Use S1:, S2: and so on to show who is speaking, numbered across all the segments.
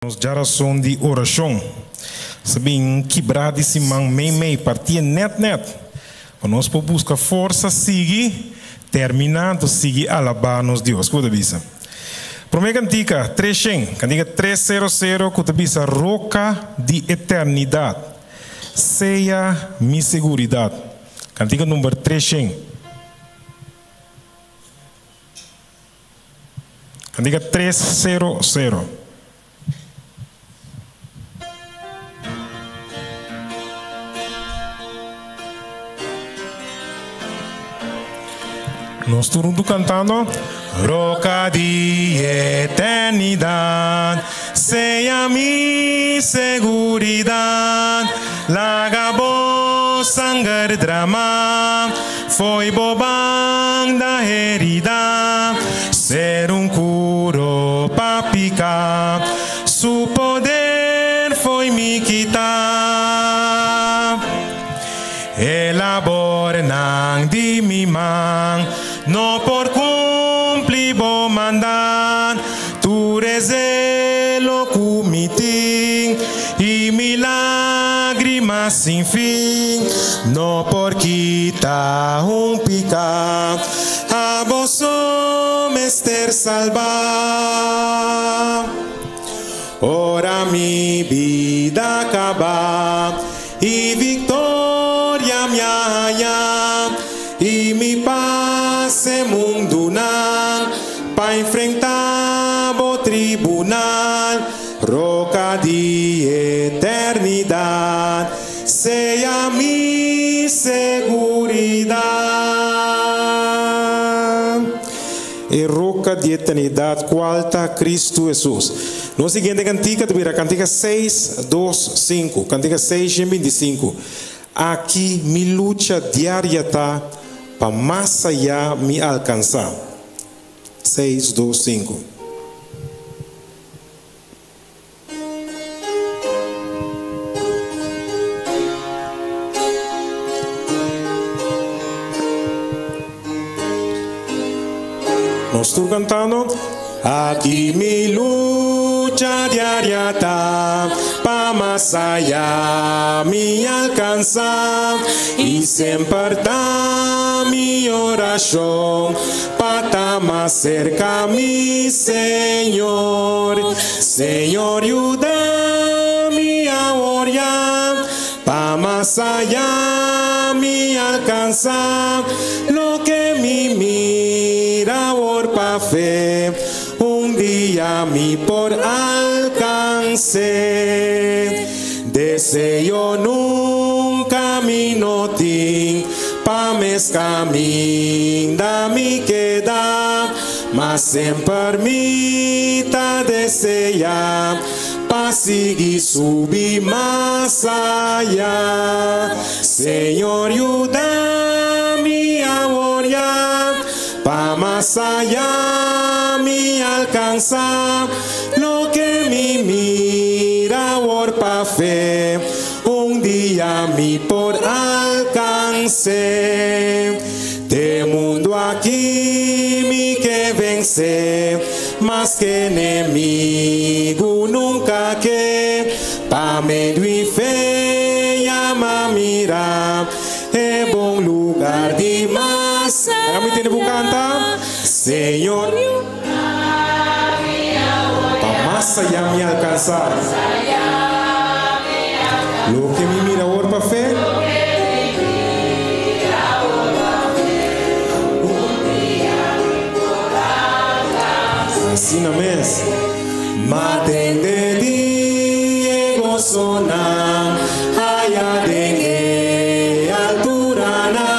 S1: Geração de oração. Sabem quebrar desse man meio partia net. Nós por buscar força seguir terminando seguir alabar-nos Deus. Kuda bisa. Primeira cantiga 300, cantiga 300, kuda bisa roca de eternidade. Seja minha seguridade. Cantiga número 300. Cantiga 300. Nós todos cantando. Roca de eternidade, seja minha seguridade. Lagabo sangue drama, foi bobão da herida. Ser curo para picar, su poder foi me quitar. Elabora nang di mimang, no por cumplir bo mandan, tu rezelo cumiting, y lágrimas sin fin, no por quitar pica, a vos mester salvar. Ora mi vida acaba, y victoria me haya, y mi paz en mundo para enfrentar o tribunal. Roca de eternidad, sea mi seguridad. E roca de eternidade, qual está Cristo Jesus. No siguiente cantiga, cantiga 6, 2, 5. Cantiga 6, 25. Aqui mi luta diária está para mais allá me alcançar. 6, 2, 5. Nós estamos cantando. Aqui mi luta diária está para mais allá me alcançar, e sempre está mi oração para estar mais cerca mi Senhor. Senhor, ayuda-me a orar para mais allá me alcançar, lo que me mira por fe, día mi por alcance. Deseo nunca mi notín, pa mes caminda mi queda, mas sempre permita desear, pa seguir subir más allá. Señor, ayuda-me a orar, pa más allá me alcanzar, lo que me mira por fe, día mi por alcance. De mundo aquí mi que vence, más que enemigo nunca que, pa medio y fe llama mira, es buen lugar de más. Kami tiene que cantar, Señor, pa más allá me alcanzar, lo que me mira por pa fe, así no mes, maten de Diego sonar, allá de altura na,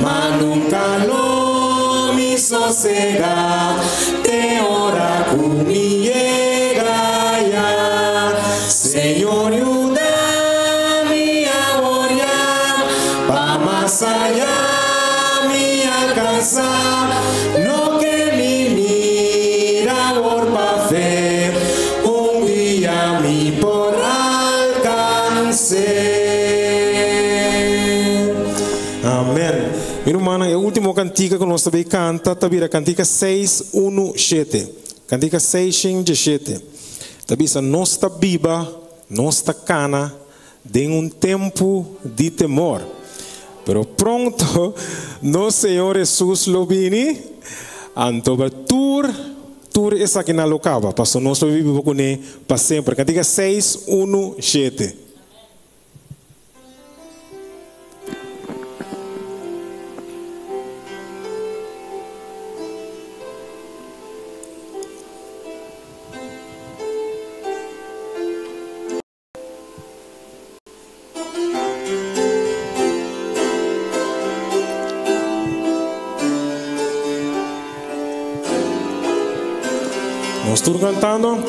S1: ma nunca lo mi sosega, te ora con mi llega ya. Señor, ayúdame a orar, pa más allá mi alcanzar, lo que mi mira por pa fe, día mi por alcance. Amén. Mi hermana, el último cantiga que nós também canta, também a cantiga 617. Cantiga 617. Tabisa nossa biba, nossa cana, de um tempo de temor. Pero pronto, nosso Senhor Jesus lo vini, antoba tur essa que na locava, passou nosso vivo com ele para sempre. Cantiga 6, 1, 7. Nós estamos cantando.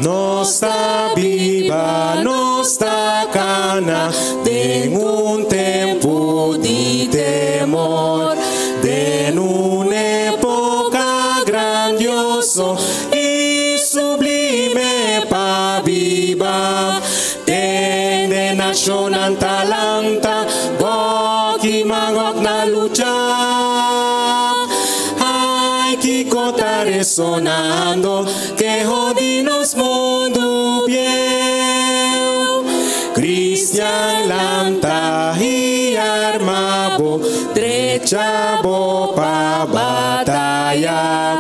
S1: Nossa viva, nossa cana, de um tempo de temor, de uma época grandioso e sublime para viva, de nação Atalanta, Goki Magok na lucha. Está resonando que jodinos mundo bien. Cristian lanta y armabo, trechabo pa batalla.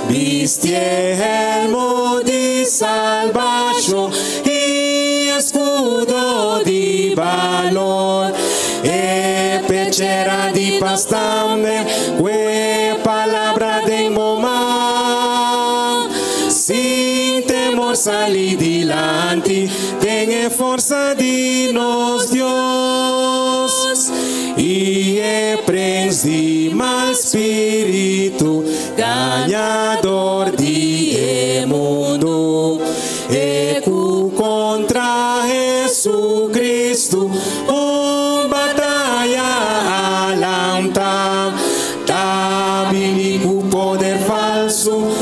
S1: Viste elmo de salvación y escudo de valor. E pechera de pastame, que palabra de mamá. Sin temor salí dilante, tenga fuerza de nos Dios. Y prens mal espíritu, ganador de mundo. Ecu contra Jesucristo.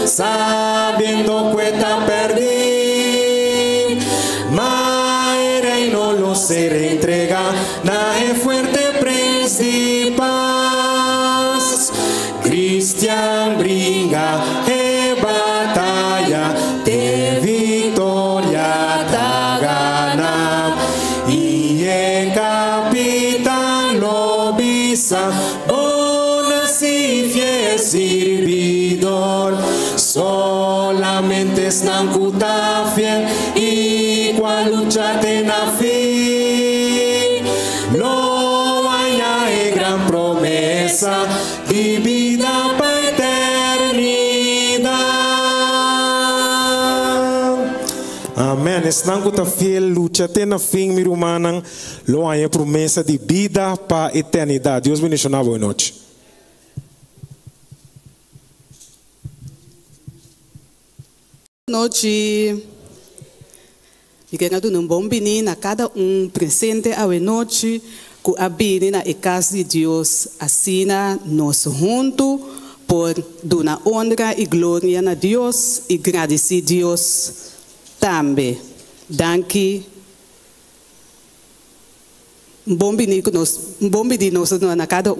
S1: Sabiendo que está perdido, mas y no lo se entrega, na es fuerte principal. Cristian brinca e batalla, de victoria da gana, y el capitán lo visa, fiel servidor, solamente están cuta fiel y cual lucharte na fin. No vaya en gran promesa y vida para eternidad. Amén. Están cuta fiel, lucharte na fin, mi hermano. Lo hay promesa de vida para eternidad. Dios bendiga. Buenas noches.
S2: Noite, e que nós não bom menino a cada presente a noite com a na casa de Deus assina nós junto por dar honra e glória a Deus e agradecer a Deus também. Danke. Bom menino nós na cada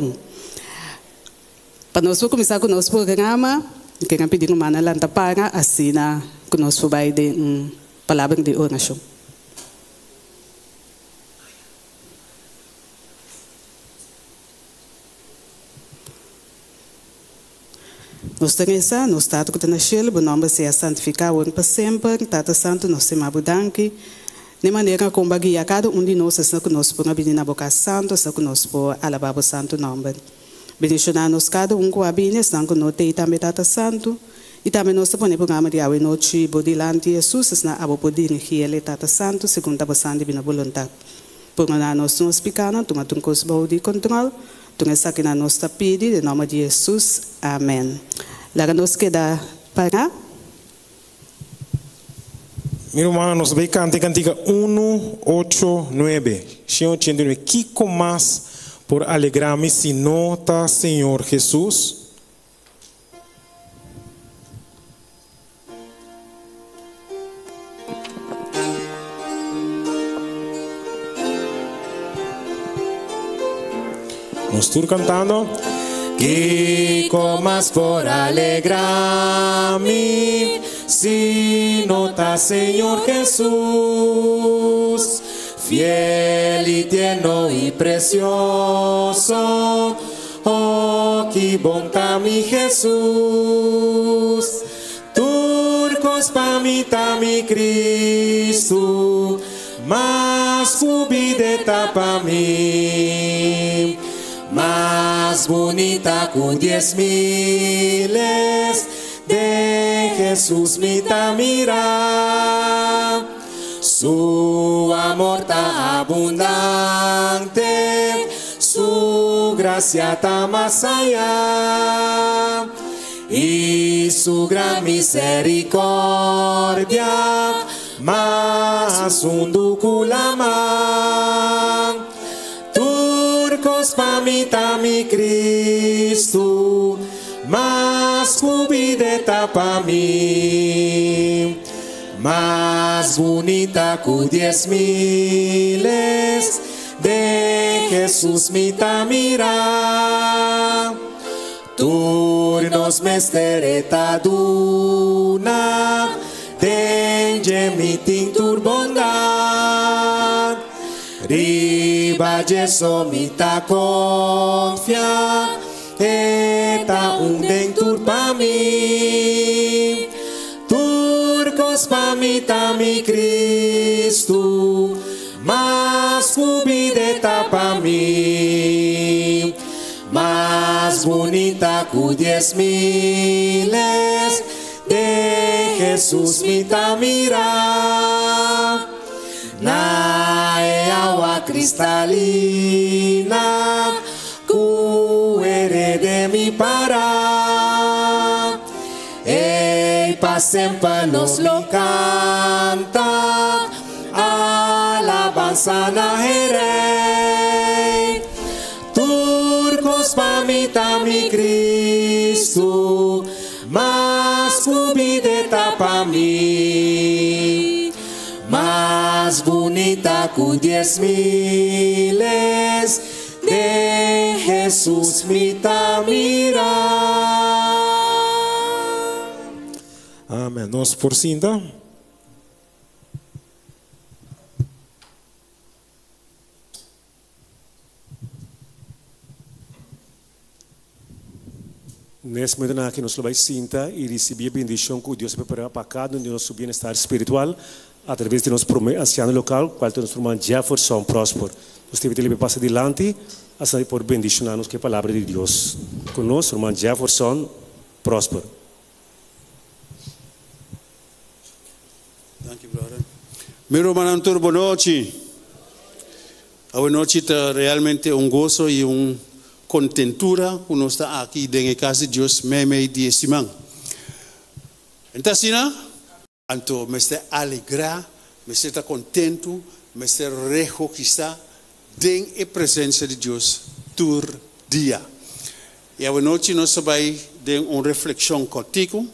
S2: Para nós começar com o nosso programa, quero pedir uma lanta para assina conosco vai de palavra de oração. Nos teresa, nos staat que na shel, o nome seja santificado para sempre. Tata Santo, nós temos danke. De maneira como bagia cada de nós está conosco por abrir na boca santo, está conosco por alabar o santo nome. Bendicionar-nos cada com a bíblia, está conosco e também Tata Santo. E também nós temos o programa de hoje noite, bodilante Jesus, na abo poder ele Tata Santo, segundo a vossa divina vontade. Por nós nos picana, toma um cosmo de controle, toma essa que nós está pedindo, em nome de Jesus. Amém. Lá nos queda para.
S1: Meu irmão, nós vamos cantar cantiga 189. Senhor, que comas por alegrar-me se nota, Senhor Jesus. Nós estamos cantando. Que comas por alegrar-me
S3: sino ta Señor Jesús, fiel y tierno y precioso. Oh, qué bonta mi Jesús, turcos pa mi Cristo, más cubideta pa mí, más bonita con 10,000 de Jesús mi mira, su amor ta abundante, su gracia ta más allá, y su gran misericordia más unduculama. Turcos pa mi Cristo, más cubideta pa mí, más bonita cu 10,000 de Jesús mi mira. Turnos mestereta duna, denge mi tintur bondad, riba jeso mi ta confia, eta un dentur pa mi, turcos pa mi Cristo, más cubideta pa mí, más bonita cu 10,000 de Jesús mi mira. Nae agua cristalina, cu de mi para. Ei, pa sempre nos lo canta, alabanza na Rey. Turcos pa mi Cristo, más cubideta pa mí, más bonita cu 10,000 de Jesús mi mira.
S1: Amém. Nós por cinta. Nesse momento aqui nós vamos cinta e receber a bendição que Deus preparou para cada um de nosso bem-estar espiritual através de nosso anciano local, qual é o nosso irmão Jefferson Próspero. Nós temos que passar adiante, assim por bendicionar-nos com a palavra de Deus. Conosco, irmão Jefferson Próspero.
S4: Thank you, brother. Meu irmão, boa noite. Boa noite é realmente gozo e contentura que nós está aqui dentro da casa de Deus, meio dia semana. Então, assim, me está alegrar, me está contento, me está regocijar dentro da presença de Deus todo dia. E a noite nós vamos ter uma reflexão contigo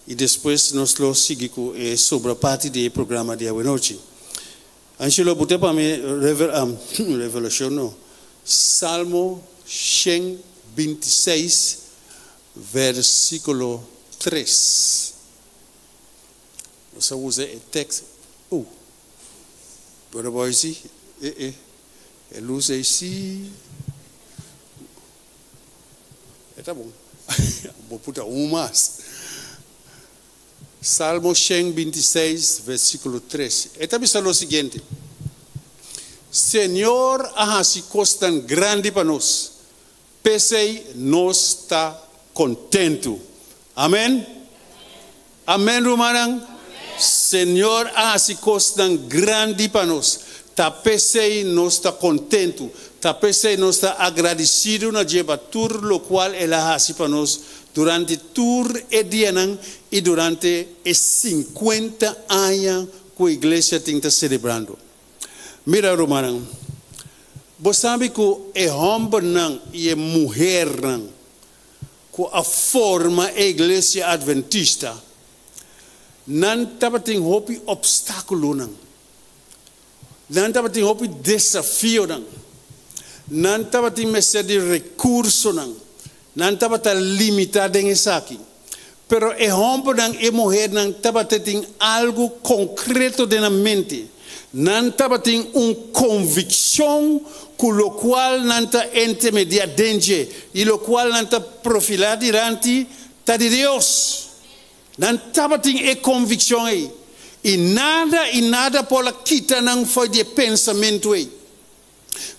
S4: e depois nós vamos seguir sobre a parte do programa de a noite. Angelo, bote para mim revelação, não. Salmo 126, versículo 3. Você usa o texto. Agora vai assim. Ele usa assim. Tá bom. Vou botar mais. Salmo 126, versículo 3. Esta é o seguinte. Senhor, se costan grande para nós. Pensei, nós está contento. Amém? Amém, Romanang? Senhor, se costan grande para nós. Tá pensei, nós está contento. Tá pensei, nós está agradecido na jeba tudo o qual ela hace para nós durante todo o dia e durante os 50 anos que a igreja está celebrando. Mira, Romanang, você sabe que é homem e é mulher que a forma a igreja adventista não estava tendo obstáculo, não estava tendo desafio, não estava tendo de recurso, não estava limitado em isso aqui. Pero é homem não é mulher não tava tem algo concreto na mente. Não tava tem convicção com o qual não tá intermediar danger e o qual não tá profilar diante tá de Deus. Não tava tem convicção aí. E nada por quita não foi de pensamento aí.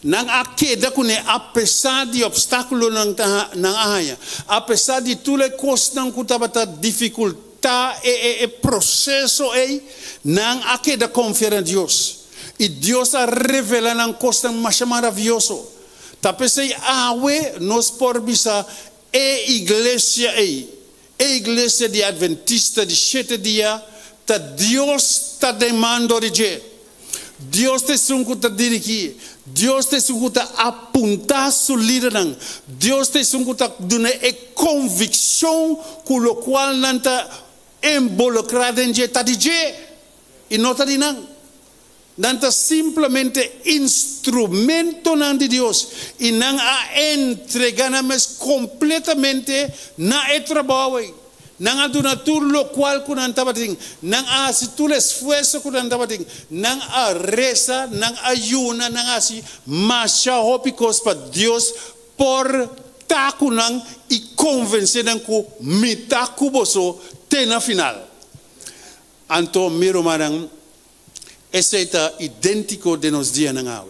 S4: Não há queda com apesar de obstáculo não há, apesar de tudo as coisas não que estava dificultar e processo aí, não há queda confiar em Deus. E Deus a revelado uma coisa mais maravilhosa. Tá pensei nós por bisa igreja aí, igreja de Adventista de 7 dias, tá Deus tá demandando de Deus te sungu ta dirigi, Deus te sungu ta apuntar sua liderança, Deus te sungu ta dar a convicção com o qual não está involucrado em jeito de e não está de não. Não está simplesmente instrumento de Deus e não a entregar mas completamente na trabalho. Não há duna tudo o qual que não estava tendo, não há se tudo esforço que não estava tendo, não há reza, não há ayuna, não há se marcha hópicos para Deus por taco não e convencer não que mitaco boso tem na final. Então miro marang esse está idêntico de nos dias não há.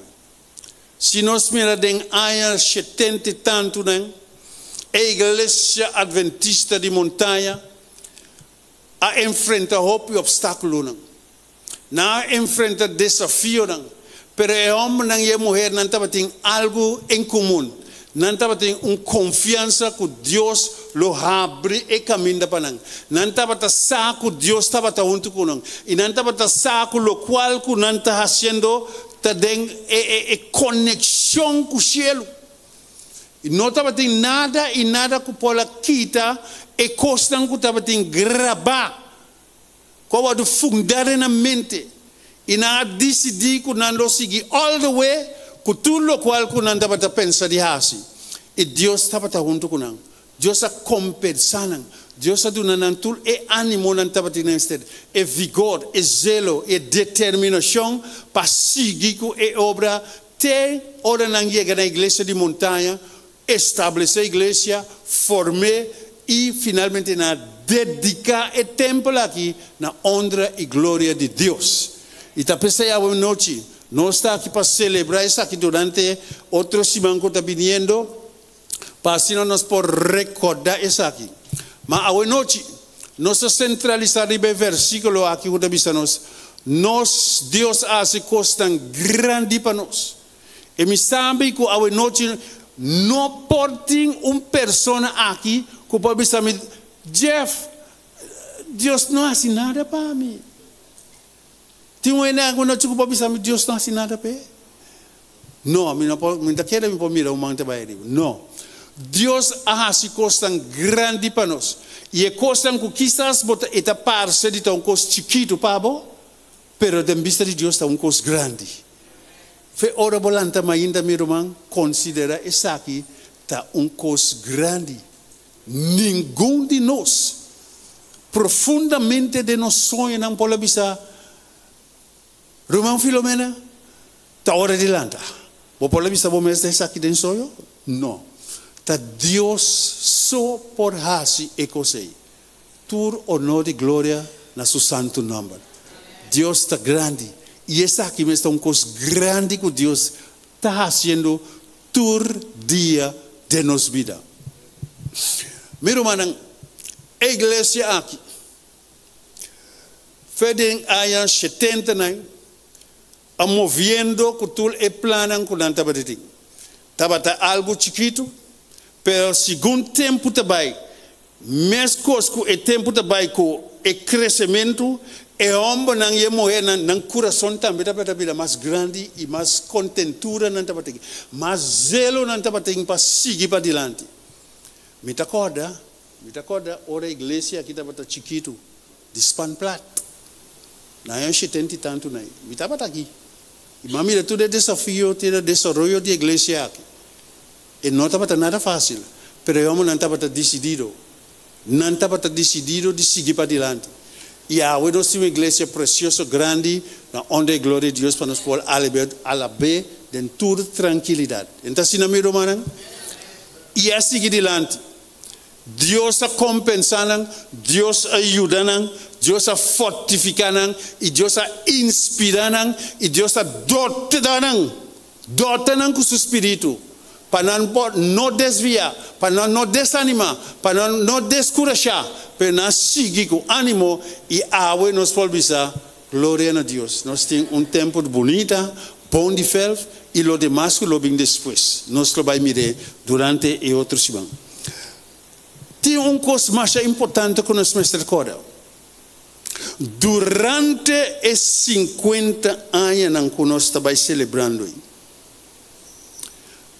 S4: Se nós mirarem aya 70 tanto não a igreja adventista de montanha a enfrentar obstáculo não enfrenta desafio não, pero é homem e mulher não estava tendo algo em comum, não estava tendo confiança que Deus lo abre e caminha para não estava saco Deus estava junto com não e não estava saco lo qual que não está fazendo tem conexão com o cielo. E não estava tendo nada e nada que pode quitar e coisa que estava tendo gravar como de fundar na mente e não decidir que não seguir all the way com tudo o qual que não estava pensando de assim e Deus estava junto com não Deus a compensar não Deus a dando não tudo e ânimo não estava tendo e vigor e zelo e determinação para seguir com a obra até hora não chega na igreja de montanha estabelecer a igreja, formar e finalmente dedicar o templo aqui na honra e glória de Deus. E está pensando a noite, nós estamos aqui para celebrar isso aqui durante outro semana que está vindo, para assim nós podemos recordar isso aqui. Mas a noite, nós centralizamos o versículo aqui que está vindo nós, Deus hace coisas tão grandes para nós. E me sabe que a noite não pode pessoa aqui que pode dizer, Jeff, Deus não faz nada para mim. Tem uma noite que pode dizer, Deus não faz nada para mim. Não, não quero me mirar o manto para ele. Não. Deus faz coisas tão grandes para nós. E é coisa que quizás está parceiro de um coisa chiquito para você, mas de vista de Deus está uma coisa grande. Foi hora volanta ainda meu irmão considera isso aqui tá coisa grande. Nenhum de nós profundamente de nós sonho não pode bisa. Irmão Filomena, tá hora de lanta. Vou pode bisa vou mesmo isso aqui dentro sonho? Não. Tá Deus só por hasi e cosei. Tur honor e glória na seu santo nome. Deus está grande. E essa aqui é uma coisa grande que Deus está fazendo todo dia de nossa vida. Meu irmão, a igreja aqui, fedem aya 79, a movendo com todo o plano que não estava dentro. Estava algo chiquito, pero segundo tempo também, mesmo coisa que o tempo também com o crescimento, e homem não ia morrer no coração também da vida mais grande e mais contentura não estava tendo, mais zelo não estava tendo para seguir para diante. Me acorda, ora a igreja aqui estava chiquito, de span plat, não é 70 tanto não, me estava aqui. E mami tudo é desafio, tudo é desenvolvimento de igreja aqui. E não estava nada fácil, pero o homem não estava decidido. não estava decidido de seguir para adiante. E a nós temos uma igreja preciosa, grande, onde a glória de Deus para nós poder alabar de toda tranquilidade. Então, assim, não me romaram? E a seguir adiante. Deus a compensando, Deus ajudando, Deus a fortificando, e Deus a inspirando, e Deus a dotando com seu espírito, para não desviar, para não desanimar, para não descorajar, para não seguir com ânimo, e agora nós podemos dizer, glória a Deus. Nós temos tempo bonito, bom de fel, e lo demais que lo vem depois. Nós vamos mirar durante e outros semanas. Tem uma coisa mais importante que nós vamos recordar. Durante os 50 anos que nós estamos celebrando,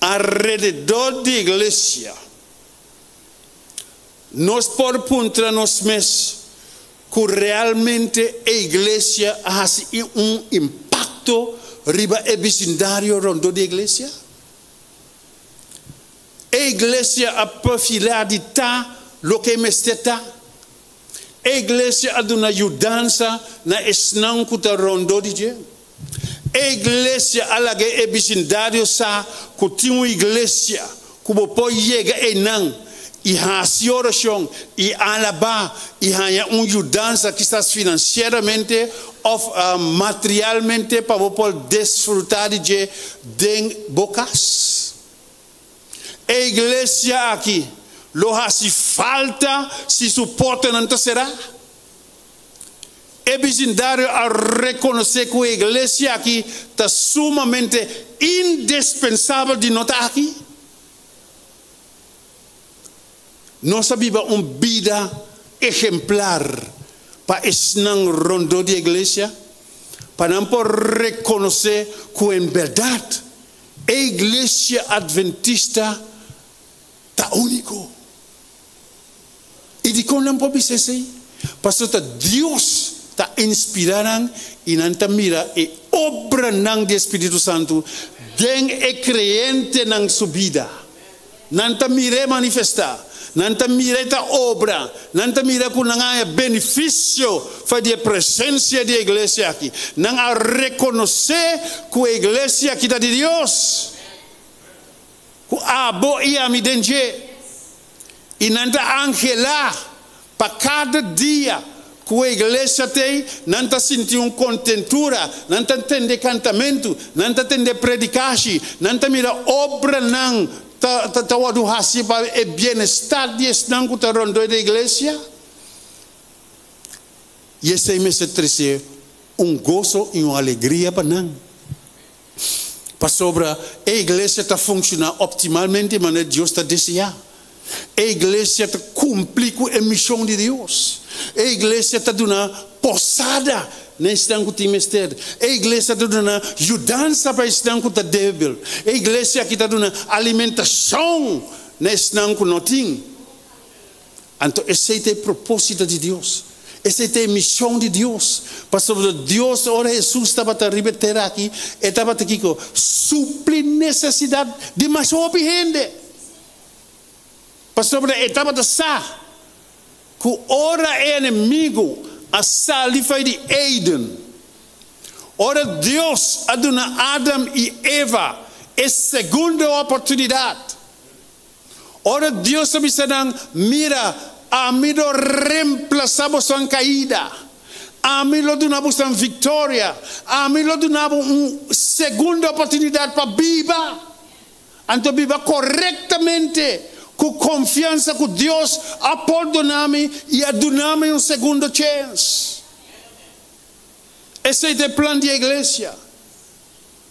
S4: alrededor da igreja, nós podemos encontrar nos meses que realmente a igreja ha impacto riba o vecindário rondo da igreja. A igreja a perfilar de lo que mesteta. A igreja a dona ajudança na esnão que está rondo de je. A igreja a lague o vecindário sa que tem uma igreja que pode chegar e não e a oração e alabar e a ajudança que está financeiramente ou materialmente para poder desfrutar de bocas. A igreja aqui, lo se falta, se suporta não será. É vecindário a reconhecer que a igreja aqui está sumamente indispensável de notar aqui. Nós vivemos uma vida exemplar para estar rondo de igreja, para não reconhecer que em verdade a igreja adventista está único. E de como não pode ser assim? Pastor, Deus está inspirando e não está mira e obra do Espírito Santo den e crente na sua vida. Não está mira manifestar. Não está mira a obra. Não está mira que não há benefício da presença da igreja aqui. Não há reconhecer que a igreja aqui está de Deus. Que a boa e a midenge. E não está angelar para cada dia que a igreja tem, não está sentindo uma contentura, não está tendo cantamento, não está tendo predicação, não está mira obra não, está wadu hasi para o bem-estar de estar que está rondo da igreja. E esse é me trazer gozo e uma alegria para nós. Para sobre a igreja está funcionando optimalmente, mas Deus está desejando. A igreja está cumprindo a missão de Deus. A igreja está dando posada nesse tempo que tem. A igreja está dando ajudança para esse tempo que está débil. A igreja aqui está dando alimentação nesse tempo que não tem. Então, esse é o propósito de Deus. Essa é a missão de Deus. Pastor, Deus, ora Jesus estava a repetir aqui, estava aqui com suprir necessidade de mais gente. Pastor, estava a sa que ora é inimigo a sali foi de Eden. Ora Deus a dona Adam e Eva a segunda oportunidade. Ora Deus a dizendo, mira, a mim lo reemplazamos sua caída. A mim lo donamos uma vitória. A mim lo donamos uma segunda oportunidade para viver. Então viva corretamente, com confiança que Deus a perdonado e a donado uma segunda chance. Esse é o plano da igreja.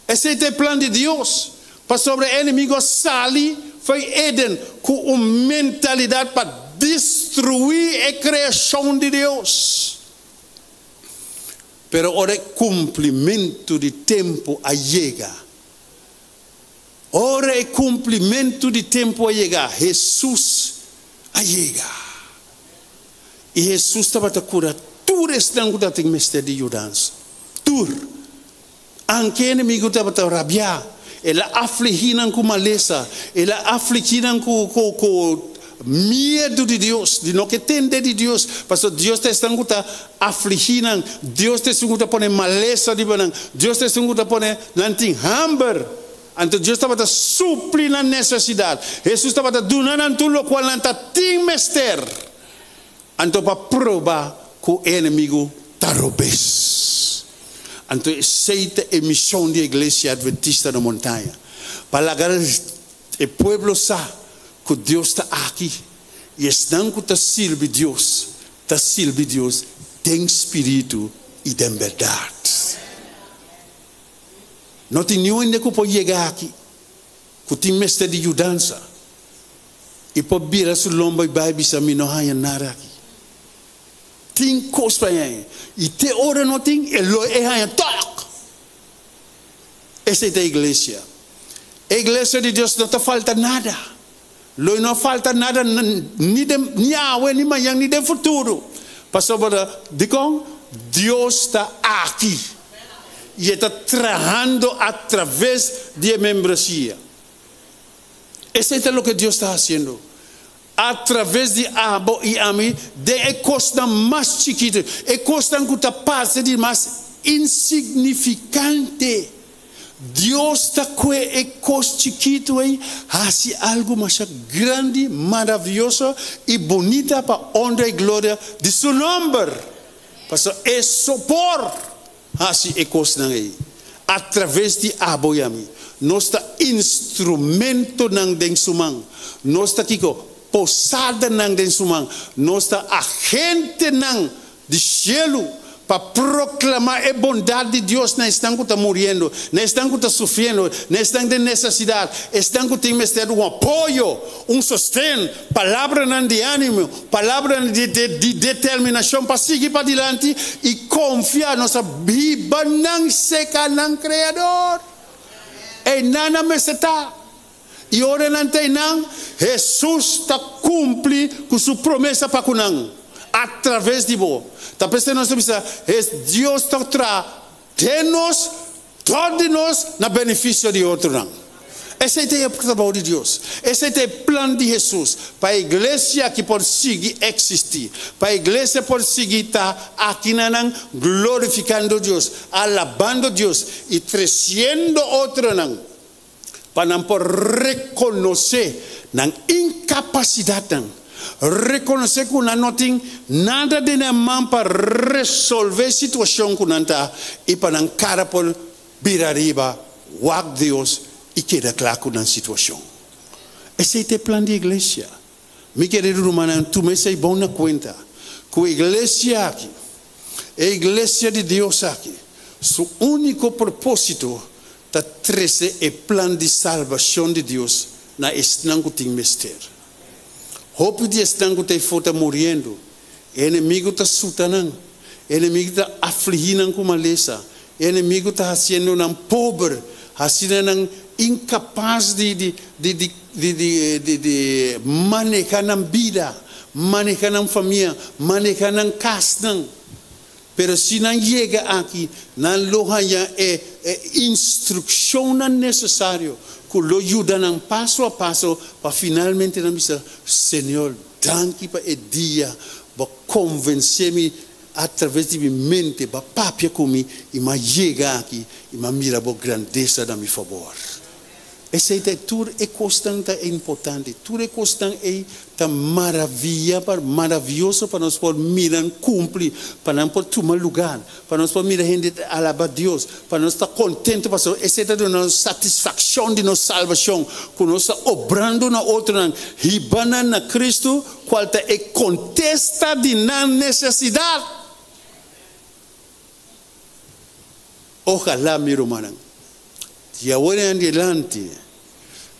S4: Esse é o plano de Deus. Para sobre o inimigo sali foi Eden com uma mentalidade para destruir a criação de Deus. Pero ora cumprimento de tempo a chega. Ora cumprimento de tempo a chegar. Jesus a chegar. E Jesus estava a curar tudo esse tempo que tem mistério de ajudança. Tudo. Anche o inimigo estava a rabiar. Ela afligindo com maleza. Ela afligindo com medo de Deus, de não que entender de Deus, pastor Deus te está afligindo, Deus te está poner maleza de banang, Deus te está poner nanting hamber, então Deus estava a suprir na necessidade, Jesus estava a donar tudo o qual não tem mester, então para provar que o inimigo está robês, então aceita a missão da igreja adventista na montanha, para lagar o povo sabe que Deus está aqui. E estão que está servindo Deus tem espírito e tem verdade. Não tem nenhum ainda que pode chegar aqui, que tem mestre de mudança. E pode vir a sua lomba e vai bisa me não há nada aqui. Tem coisa para aí. E te ora não tem, é há toque. Essa é a igreja. A igreja de Deus não te falta nada. Não falta nada, nem agora, nem amanhã, nem de futuro. Pastor, Deus está aqui. E está trabalhando através da membresia. Isso é o que Deus está fazendo. Através de abo e ami, de costa mais chiquita, costa que está parte de mais insignificante. Deus está com a coisa chiquito aí, faz algo mais grande, maravilhoso e bonita para honra e glória de seu nome. Pastor, é sopor, faz a coisa aí. Através de abo e ami, nós está instrumento nang den sumang, nós está aqui posada nang den sumang, nós está agente nang de cielo. Para proclamar a bondade de Deus, não estão que está morrendo, não estão que está sofrendo, não estão de necessidade, estão que tem mestre um apoio, sostén, palavra de ânimo, palavra de determinação para seguir para diante e confiar nossa vida não seca no Criador. E nada me está. E ora não tem não, Jesus está cumpre com sua promessa para nós, através de vós. Tá pensando nós Deus está de-nos, todos nós, na benefício de outro não. Esse é o trabalho de Deus. Esse é o plano de Jesus. Para a igreja que pode seguir existir. Para a igreja pode seguir estar aqui não, glorificando Deus, alabando Deus e crescendo outro não. Para não reconhecer a incapacidade não. Reconhecer que não tem nada de mão para resolver a situação que não está e para não cara por vir arriba, o Deus e queda claro na situação. Esse é o plano da igreja. Meu querido irmão, tu me sei bom na conta que a igreja aqui, a igreja de Deus aqui, seu único propósito é trazer o plano de salvação de Deus na estanco tem mistério. Hope de estanco tem foto morrendo, inimigo está sultanando, inimigo está afligindo com maleza, inimigo está fazendo um pobre, fazendo um incapaz de manejar a vida, manejar a família, manejar a casa. Pero se não chega aqui, não loja é instrução necessária, que lo ajuda passo a passo para finalmente não dizer, Senhor, danke para o dia, para convencer-me através de minha mente, para papia comigo e me chega aqui e me mira a grandeza da minha favor. Essa é tudo é constante, é importante, tudo é constante, é tão maravilhoso para nós poder mirar, cumprir, para nós poder tomar lugar, para nós poder mirar gente alabar Deus, para nós estar contentes, para essa é a nossa satisfação de nossa salvação, que nós estamos obrando na outra, ribana na Cristo, qual é contesta de na necessidade. Ojalá, meu irmão. De agora em diante,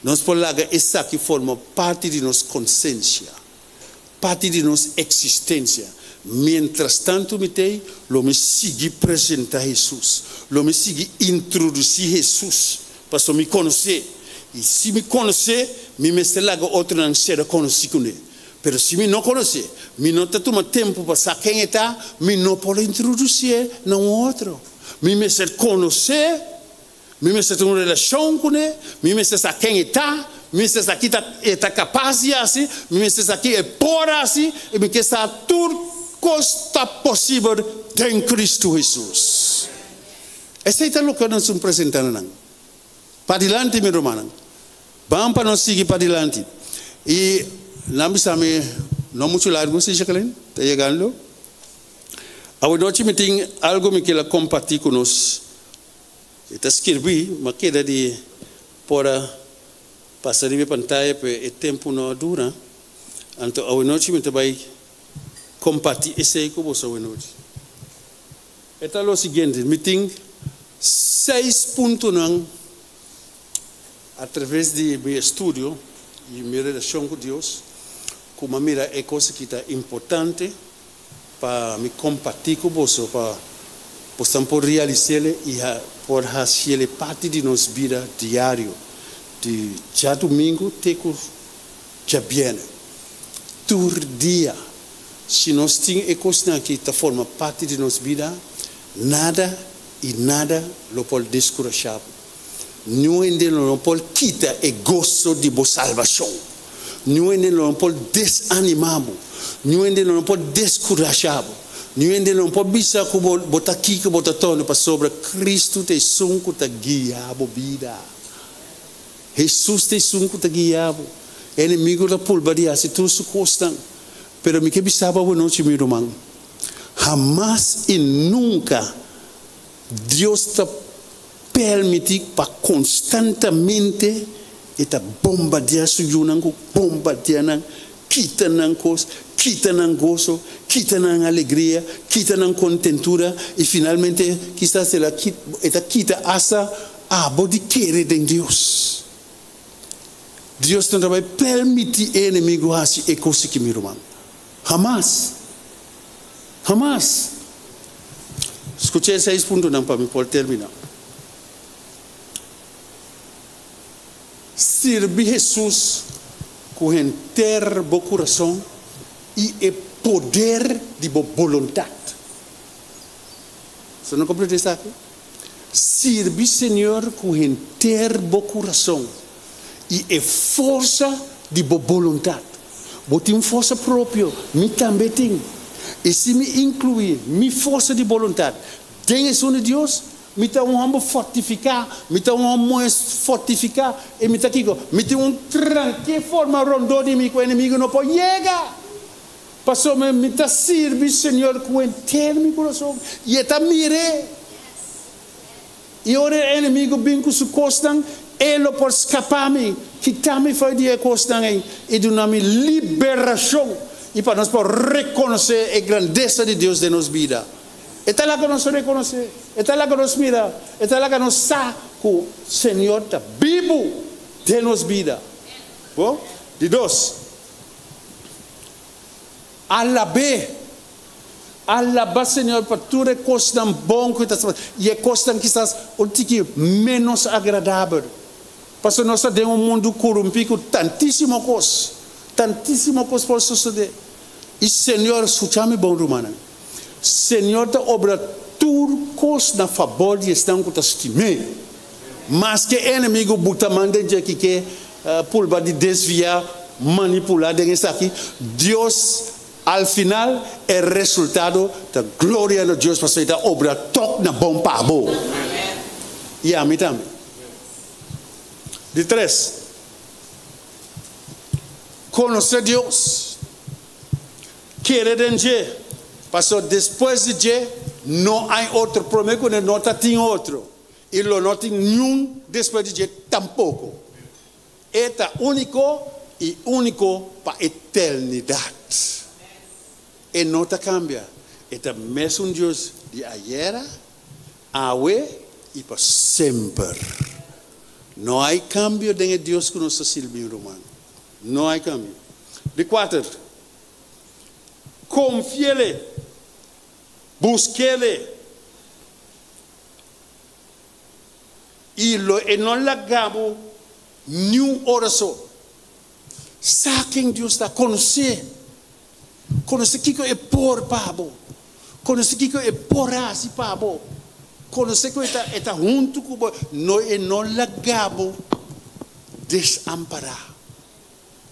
S4: nós podemos essa que forma parte de nossa consciência, parte de nossa existência. Mientras tanto, me sigo apresentar Jesus, me sigo introduzir Jesus, para me conhecer. E se me conhecer, me estou outro não será conhecido com ele. Mas se me não conhecer, me não está tomando tempo para saber quem está, me não pode introduzir não outro. Me estou conhecer. Me tem uma relação com ele, me sabe quem está, Ministers aqui está capaz de assim, ministers aqui é por assim, e me que está tudo costa possível em Cristo Jesus. Essa é o que nós estamos apresentando. Para adiante, meu irmão. Vamos para nós seguir para adiante. E não muito largo, se Jacqueline, está chegando. A noite me tem algo que ela compartilha conosco. Está escrevi, mas queda de para passar de pantalla para o tempo não dura. Então a noite me vai compartilhar esse aí com você a noite. É o seguinte, me tem 6 pontos através de meu estudo e minha relação com Deus, como mira é coisa que está importante para me compartilhar com você, para poder realizar e por fazer parte de nossa vida diária, de já domingo até já viene. Todo dia, se nós temos coisa que forma parte de nossa vida, nada e nada lo pode descorajar. Não pode quitar o gosto de boa salvação. Não pode desanimar. Não pode descorajar. Não pode pensar que botar aqui que botar torno para sobre Cristo te sunco te guia a vida. Jesus te sunco te guia. Inimigo da pulbaria se tu se costam. Pero me que bisaba o noite meu irmão. Jamás e nunca Deus te permite para constantemente eta bombardear su junango, bombardear quita nan cos, quita nan gozo, quita nan alegria, quita nan contentura e finalmente quizás ela quita asa a body querer de Deus. Deus não vai permitir inimigo assim e coisa que me irmão. Jamás. Jamás. Escutei 6 pontos não para me poder terminar. Servir Jesus com inteiro o coração e o poder de boa vontade. Você não compreende isso aqui? Servir Senhor com inteiro o coração e a força de boa vontade. Você tem força própria, me também tem. E se me incluir, minha força de vontade, tem isso de Deus? Me dá um fortificar, me dá um fortificar, e me dá tranque forma rondô de mim que o inimigo não pode chegar. Passou me dá servir Senhor com inteiro meu coração, e está mire. E ora o inimigo bem com sua costa, ele pode escapar me, quitar-me foi de costa e dar-me liberação, e para nós reconhecer a grandeza de Deus de nossa vida. Está lá que nós reconhecemos, está lá que nós miramos, está lá que nós sabemos que o Senhor está vivo de nossa vida. Bom? De 2. Alabe, Senhor, para tudo é coisa bom que está fazendo. E é coisa que está menos agradável. Porque nós temos um mundo corrompido, tantíssima coisa pode suceder. E Senhor, escute-me bom, Romana. Senhor te obra tudo coisa na favor de estar com estimé. Mas que inimigo buta manda de que pulva de desviar, manipular dentro aqui. Deus al final é resultado da glória de Deus para ser obra toque na bom pabo. E a mim também. De 3. Conhecer Deus. Querer em Pastor, depois de Deus, não há outro. Prometo que não tem outro. E não tem nenhum depois de Deus tampouco. É único e único para a eternidade. E não cambia. É o mesmo Deus de ayer, hoje e para sempre. Não há cambio em Deus que nós servimos, irmão. Não há cambio. De 4. Confie-lhe, busque-lhe e não largamos nenhuma oração. Saquem Deus está conhecer que é por pabo, conhecer que é por assim pabo, conhecer que está junto com nós e não largamos desamparar.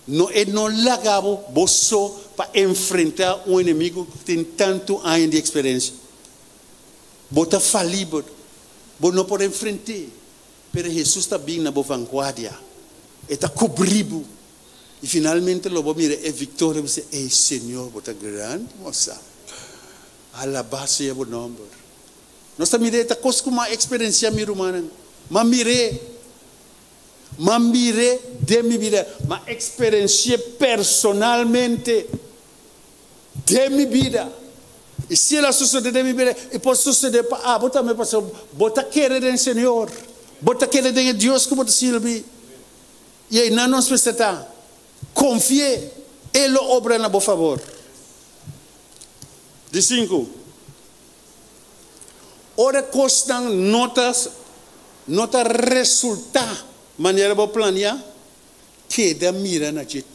S4: Não é não lagabo você para enfrentar um inimigo que tem tanto anos de experiência. Você falível, você não pode enfrentar. Mas Jesus está bem na boa vanguardia. Está cobrido. E finalmente, logo mira, é vitória. Você, ei, Senhor, você é grande, moça. Alabado é o nome. Nós estamos mirando, está com uma experiência, minha irmã. Mas mire de minha vida, uma experiência personalmente de minha vida. E se ela sucede de minha vida, e pode suceder para você também, você quer em Senhor, você quer em Deus que você sirve. E aí não nos precisa confie, Ele obra na boa favor. De 5. Ora costam notas, nota resultado. Maneira de planear, queda mira na gente.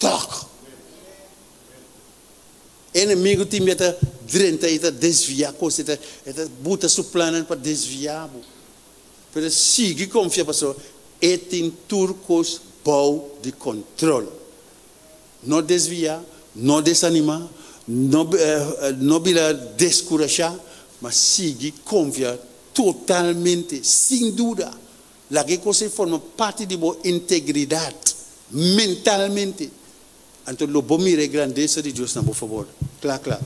S4: Inimigo tem meta drenta e desviar coisa, bota seu plano para desviar. Para seguir confia pessoa, tem turcos bom de controle. Não desviar, não desanimar, não bila descorajar, mas seguir confia totalmente, sem dúvida. La que cosa forma parte de boa integridade mentalmente. Então, lo bom mire grandeza de Deus, por favor. Claro.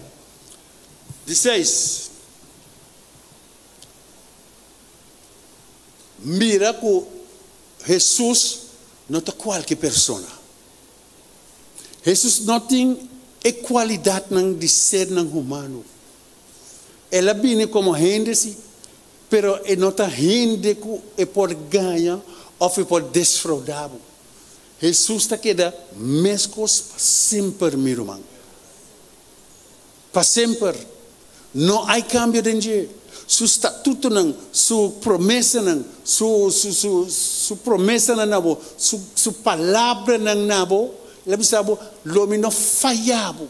S4: 16. Mira que Jesus não é qualquer pessoa. Jesus não tem equalidade de ser humano. Ela vem como gente, pero é não está gente que é por ganhar ou é por desfraudar. Jesus está queda mesmo para sempre, meu irmão. Para sempre. Não há cambio de dinheiro. Su estatuto não, su promessa não, su promessa não, su palavra não, ela bisabo, lomi não falhabo,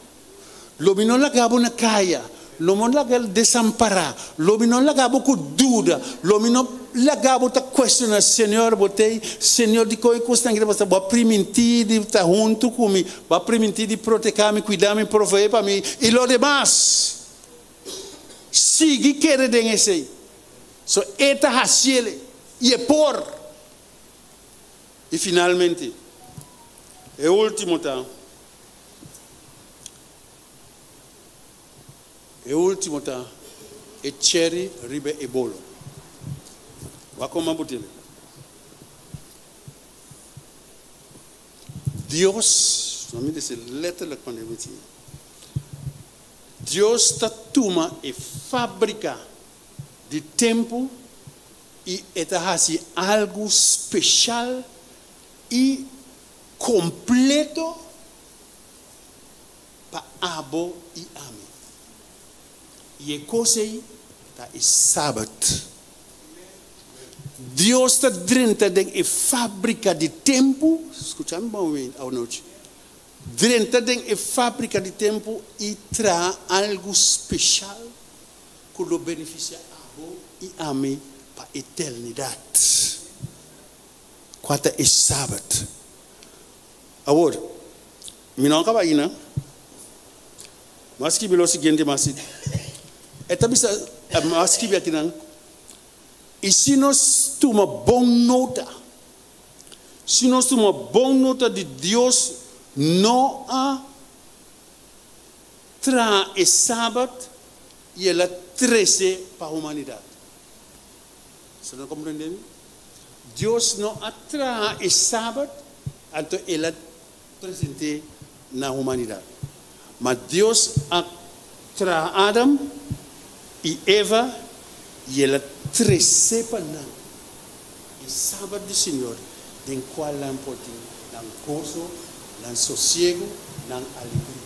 S4: lomi não lagabo na caia, lomi não lagabo desamparar, lomi não lagabo com dúvida, lomi não lagabo ta questiona, Senhor, botei, Senhor de coi custa que você vai permitir de estar junto comigo, vai permitir de proteger-me, cuidar-me, prover para mim e lo demais. Sigue querendo esse. So eta hasile e é por. E finalmente, o último tá. O último tá. É cherry ribe e bolo. Vai como botile. Deus, não me disse letra la quando me tinha. Deus está toma e fábrica de tempo e está fazendo algo especial e completo para abo e ame. E a coisa aí é sábado. Deus está dentro de fábrica de tempo, escutando bem à noite. Dentro da fábrica de tempo e traz algo especial que o beneficia a você e a mim para a eternidade. Quanto é sábado. Agora, eu não acabo aí, não? Mas que é o seguinte, mas é também mas que aqui não. E se nós tomamos boa nota, se nós tomamos boa nota de Deus, não há traz sábado e ela trece para a humanidade. Você não compreende? Deus não traz sábado, então ela presente na humanidade. Mas Deus traz Adão e Eva e ela trece para nós. E sábado do Senhor, em qual ela pode dar gozo, não sossego, não alegria.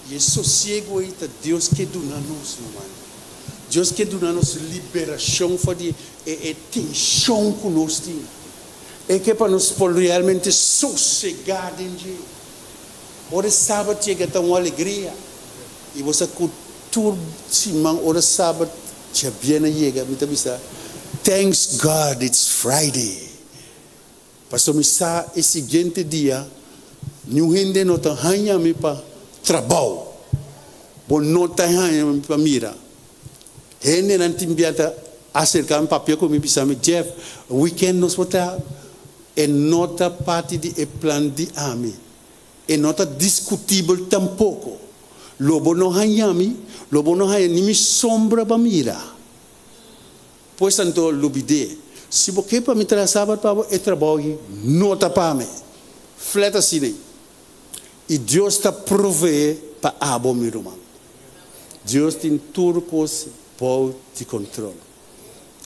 S4: E esse sossego aí está Deus que dá-nos, irmão. Deus que dá-nos liberação de tensão que nós temos. É que para nós realmente sossegar em Deus. Ora sábado chega tão uma alegria. E você cultura, irmão, ora sábado chega, me está. Thanks God, it's Friday. Pastor Missa, esse seguinte dia, não rende nota hanha me para trabalho. Bom nota hanha me para mira. Rende nanti biata acercar um papel como me me Jeff, weekend nos botar é nota parte de plano de ami. É nota discutível tampouco. Lobo não hanhami, lobo não hanha nem sombra para mira. Pois tanto lubide. Se você para me trazer sábado para trabalho, nota para mim. Fleta assim. E Deus está provee para abo meu irmão. Deus tem tudo coisa para te controlar.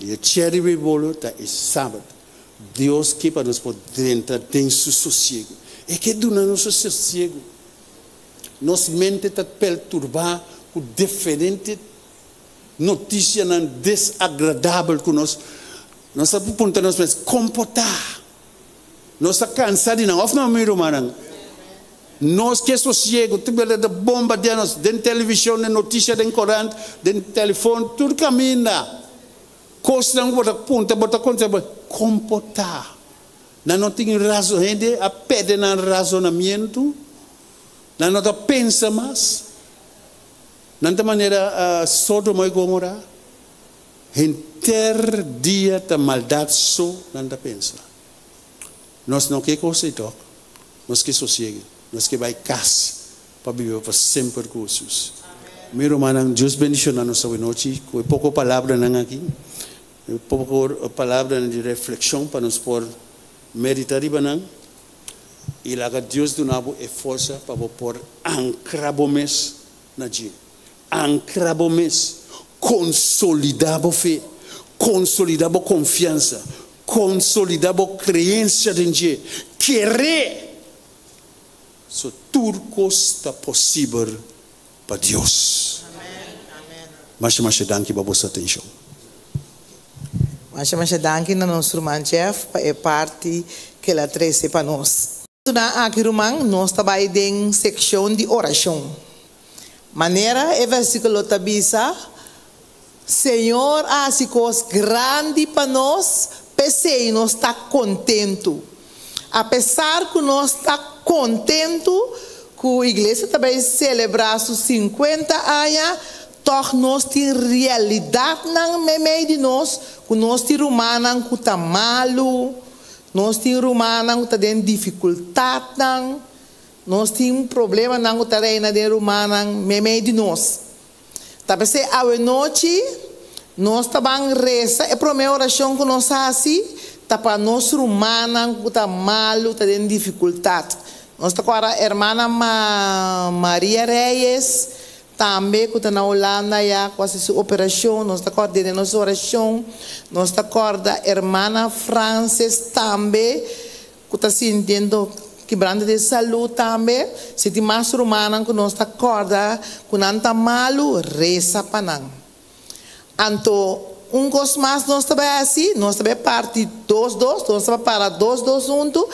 S4: E o cherry bolo está é sábado. Deus que para nos poder entrar dentro do sossego. É que do nosso sossego. Nossa mente está perturbada com diferentes notícias desagradáveis que nós estamos apontando nos comportar. Nós estamos cansados de não. Of não, meu irmão. Nós que sossego, tu vê da bomba de nós, de televisão, de notícia, de corante, de telefone, tudo caminha. Coisa não bota conta, comportar. Não tem razão, a pede na razonamento, não pensa mais. Não tem maneira Sodoma e Gomorra. Inter dia da maldade só não pensa. Nós não quer coisa então, nós que sossego, nós que vai casa para viver para sempre com Jesus. Meu irmão, Deus bendicionar nossa noite, com pouco palavra não aqui. Pouco palavra de reflexão para nos por meditar e lá Deus do nabo é força para por ancrabomes na dia, ancrabomes consolidar a fé, consolidar a confiança, consolidar a crença em Deus, querer so tudo está possível para Deus. Mas danke para vossa atenção.
S5: Mas danke na nosso irmão Jeff é parte que ela traz para nós. Na aqui irmão nós trabalhamos em secção de oração. Maneira é versículo tabisa, Senhor, assim coisas grande para nós, pensei nós está contento. Apesar que nós está contento, que a igreja também celebrar os 50 anos, nós temos realidade no meio de nós, que nós temos humana que está malo, nós temos humana que está em dificuldade, nós temos problema que está em humana no meio de nós. Talvez a noite, nós estamos rezando, a primeira oração que nós fazemos, está para nós humana que está malo, está em dificuldade. Nós estamos com a irmã Maria Reyes, também que está na Holanda, já com essa operação, nós estamos coordenando nossa oração, nós estamos com a irmã Frances também, que está sentindo quebrando de saúde também, se tem mais humana que nós estamos com não está malo, reza para nós. Então, coisa mais nós também assim, nós também parte 2-2, nós também para 2-2 junto,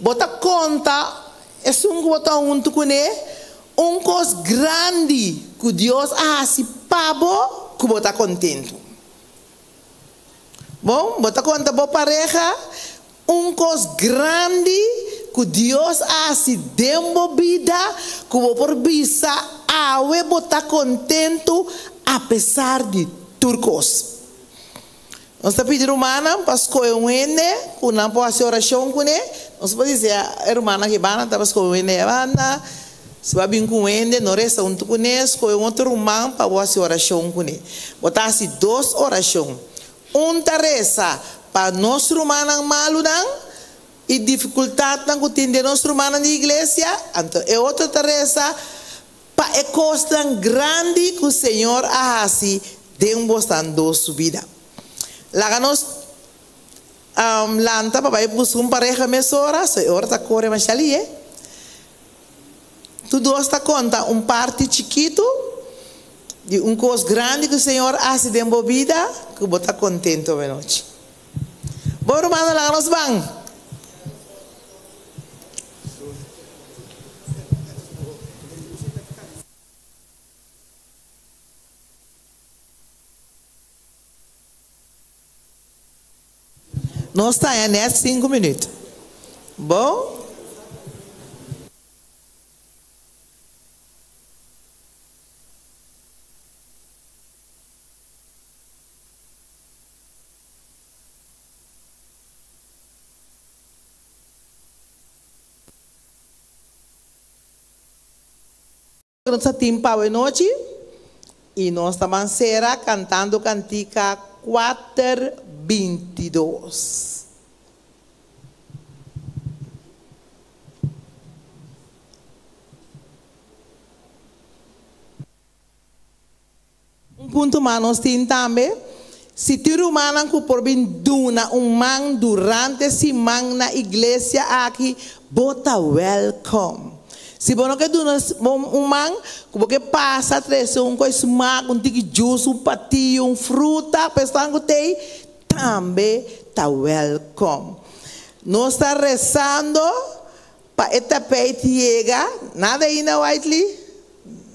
S5: bota conta, é bota junto com ele, coisa grande que Deus assim pabo que bota contento. Bom, bota conta boa pareja, coisa grande que Deus assim deu vida, que vou por visa, bota contento apesar de turcos. Nós estamos pedindo humana para escolher um ende, que não pode fazer oração com ele. Nós podemos dizer, a irmã que vai para escolher um ende, se vai vir com um ende, não resta junto com ele, escolher outro irmão para fazer oração com ele. Botar assim 2 orações. Resta para nosso irmão malo e dificuldade que tem de nosso irmão na igreja. Então, é outra resta para a coisa grande que o Senhor assim deu bastante subida. Lá nós lanta para buscar uma pareja mesora, se ora está corre mais ali, tudo está conta parte chiquito de coisa grande que o Senhor hace de vida, que você está contente a noite. Bom, irmão, lá nós vamos. Nós estamos em 5 minutos. Bom? Nossa timpa hoje noite e nós estamos será cantando cantica 4:22. Ponto mais nós temos também. Se tu humana que por bem duna man durante esse man na igreja aqui, bota welcome. Se você quer duna man, porque passa três coisa mag, tique juice, patinho, fruta, pessoal que tem, também tá welcome. Nós está rezando para esta peita chega, nada ainda Whiteley,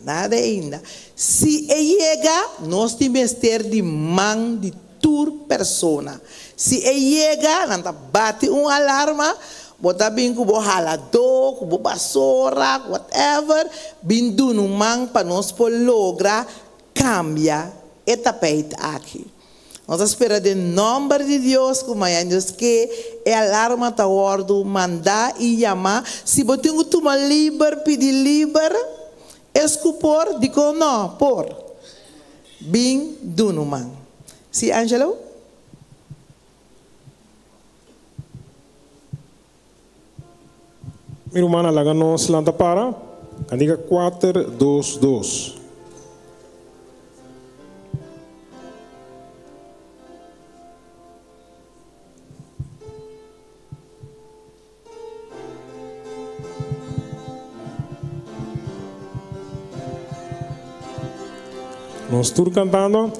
S5: nada ainda. Se chega, nós temos que ter de man de tur persona. Se chega, nós bate alarma, bota bem com o ralador, com o basura, whatever, bem do no man para nós por lograr cambiar esta peita aqui. Nós esperamos em nome de Deus, como Deus que a alarma está ordo mandar e chamar. Se você tem que tomar livre, pedir livre, escupor, digo não, por. Bem do no man. Si Angelo?
S1: Minha irmã, lá nos lanta para, candiga 4:22. Nós estamos cantando.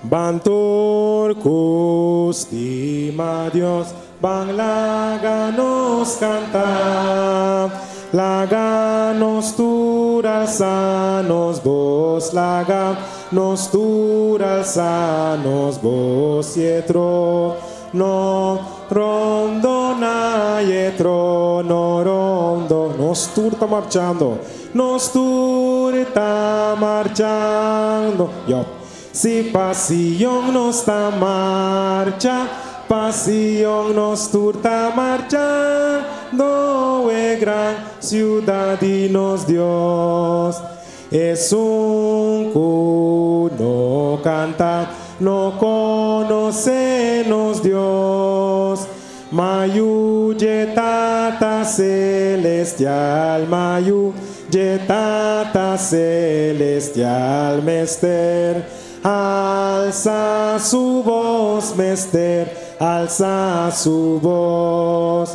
S1: Bantor custima Dios, van laganos cantar, laganos turalzanos vos, laganos turalzanos vos, yetro, no rondo na yetro, no rondo, nos turta marchando, nos turta marchando, yo. Si pasión nos está marcha, pasión nos turta marchando, gran ciudad y nos Dios. Es un cuno canta, no conocenos Dios. Mayu yetata celestial, mayu yetata celestial, mester. Alza su voz, mester, alza su voz.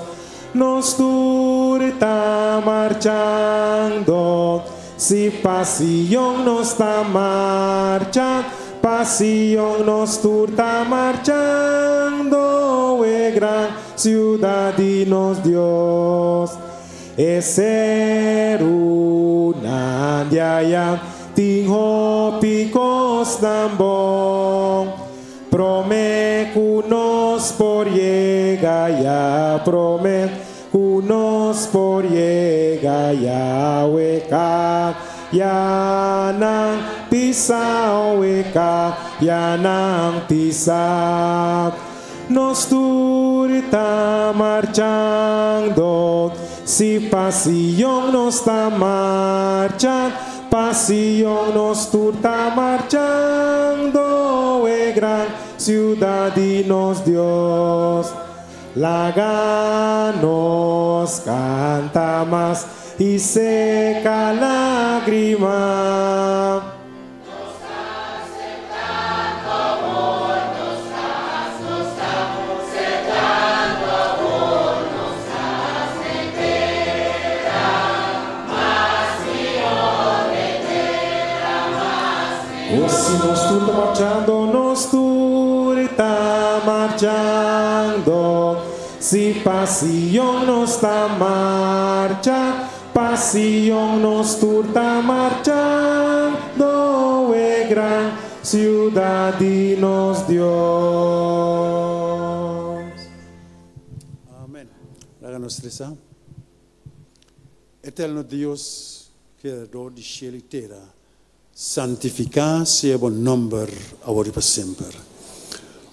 S1: Nos turta marchando, si pasión nos está marcha, pasión nos turta marchando, gran ciudad y nos Dios. Es ser una andaya, tinho picos dambong, prome kunos por llega ya, prome kunos por llega ya, weka ya nang pisa, weka ya nang pisa. Nos turta marchando, si pasión nos está marchando, pasión nos turta marchando, gran ciudad y nos Dios. Laganos canta más y seca lágrima. Si nos turta marchando, nos turta marchando. Si pasión nos está marcha, pasión nos turta marchando, gran ciudad y nos Dios.
S4: Amén. La Háganos rezar. Eterno Dios, Criador de cielo y tierra, santificado sea el nombre ahora y para siempre.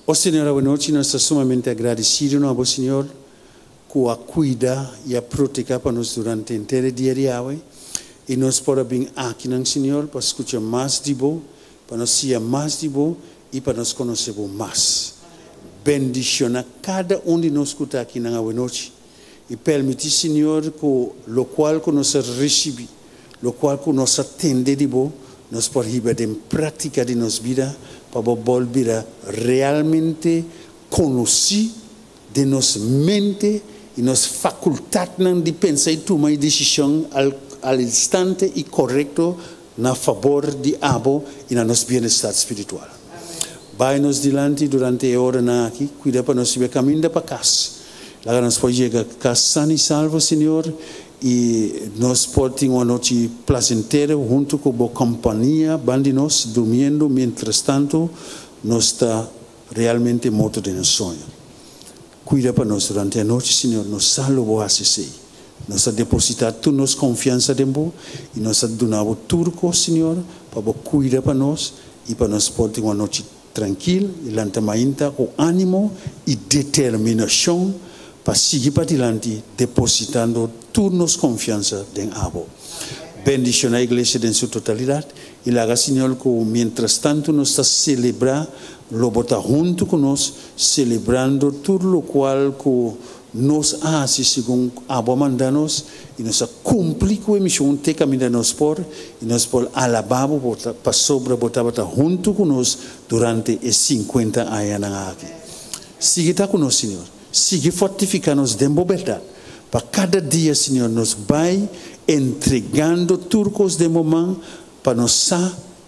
S4: Oh Señor, buenas noches, nos estamos sumamente agradecidos a vos, Señor, que cuida y protege para nosotros durante el entero día de hoy. Y nos para bien aquí, Señor, para escuchar más de vos, para nos ser más de vos y para nos conocer vos más. Bendición a cada uno de nos que está aquí en la noche. Y permite, Señor, que lo cual que nos recibe, lo cual que nos atende de vos, nos por en práctica de nuestra vida, para volver a realmente conocer de nuestra mente y nos facultad de pensar y tomar decisión al instante y correcto a favor de abo y a nuestro bienestar espiritual. Váyanos delante durante la hora aquí, cuida para nosotros camino para casa. La nos puede llegar a casa sano y salvo, Señor, y nos puede tener una noche placentera junto con la compañía, bandinos, durmiendo, mientras tanto, nos está realmente muerto de nuestro sueño. Cuida para nosotros durante la noche, Señor, nos salvo así. Nos ha depositado tu nos confianza en vos y nos ha donado turco, Señor, para cuidar para nosotros y para nos poder tener una noche tranquila y lentamente con ánimo y determinación para seguir para adelante depositando tu nos confianza en abo. Bendición a la iglesia en su totalidad y la haga, Señor, que mientras tanto nos está celebrando, lo bota junto con nosotros, celebrando todo lo cual que nos hace según abo mandanos y nos ha cumplido con la misión que caminamos por y nos por alabar para sobre botar junto con nosotros durante 50 años aquí. Sigue con nosotros, Señor. Sigue fortificándonos de verdad. Para cada día, Señor, nos va entregando turcos de momento para nos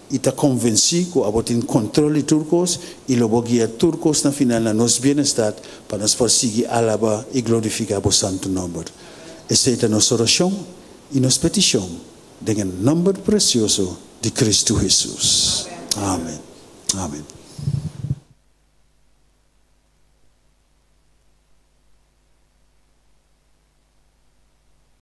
S4: y está convencido que a control de turcos y luego guía turcos na final a nos bienestar para nos por seguir alabar y glorificar por santo nombre. Esta es nuestra oración y nuestra petición en el nombre precioso de Cristo Jesús. Amén. Amén.